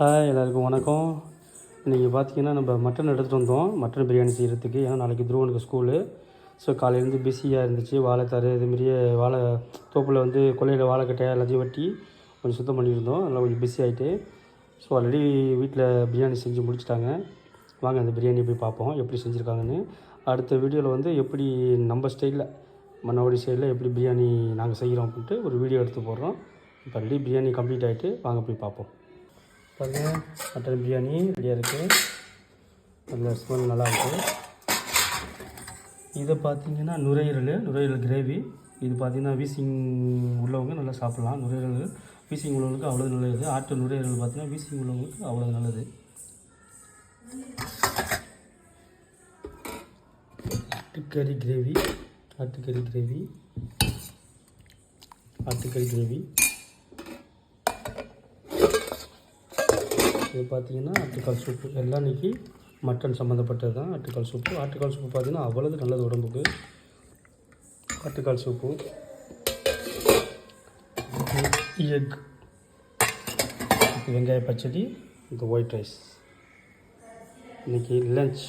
Hi எல்லாருக்கும் வணக்கம். இன்றைக்கி பார்த்தீங்கன்னா நம்ம மட்டன் எடுத்துகிட்டு வந்தோம் மட்டன் பிரியாணி செய்கிறதுக்கு. ஏன்னா நாளைக்கு துருவனுக்கு ஸ்கூலு. ஸோ காலையிலேருந்து பிஸியாக இருந்துச்சு. வாழைத்தாரு இதுமாரியே வாழை தோப்பில் வந்து கொல்லையில் வாழைக்கட்டை எல்லாத்தையும் வெட்டி கொஞ்சம் சுத்தம் பண்ணியிருந்தோம். அதெல்லாம் கொஞ்சம் பிஸி ஆகிட்டு ஸோ ஆல்ரெடி வீட்டில் பிரியாணி செஞ்சு முடிச்சிட்டாங்க. வாங்க அந்த பிரியாணி போய் பார்ப்போம் எப்படி செஞ்சுருக்காங்கன்னு. அடுத்த வீடியோவில் வந்து எப்படி நம்ம ஸ்டைலில் மன்னவாடி ஸ்டைலில் எப்படி பிரியாணி நாங்கள் செய்கிறோம் அப்படின்ட்டு ஒரு வீடியோ எடுத்து போடுறோம். இப்போ ஆல்ரெடி பிரியாணி கம்ப்ளீட் ஆகிட்டு வாங்க போய் பார்ப்போம். பாருங்கள், மட்டன் பிரியாணி ரெடியாக இருக்குது. நல்ல ஸ்மெல் நல்லாயிருக்கு. இதை பார்த்திங்கன்னா நுரையீரல் கிரேவி. இது பார்த்திங்கன்னா வீசிங் உள்ளவங்க நல்லா சாப்பிட்லாம். நுரையீரல் வீசிங் உள்ளவங்களுக்கு அவ்வளோ நல்லது. ஆட்டு நுரையீரல் பார்த்திங்கன்னா வீசிங் உள்ளவங்களுக்கு அவ்வளோ நல்லது. ஆட்டுக்கறி கிரேவி இது பார்த்திங்கன்னா ஆட்டுக்கால் சூப்பு. எல்லாம் இன்றைக்கி மட்டன் சம்மந்தப்பட்டது தான். ஆட்டுக்கால் சூப்பு பார்த்திங்கன்னா அவ்வளவு நல்லது உடம்புக்கு. ஆட்டுக்கால் சூப்பு, எக், வெங்காய பச்சடி, இந்த ஒயிட் ரைஸ். இன்றைக்கி லஞ்ச்.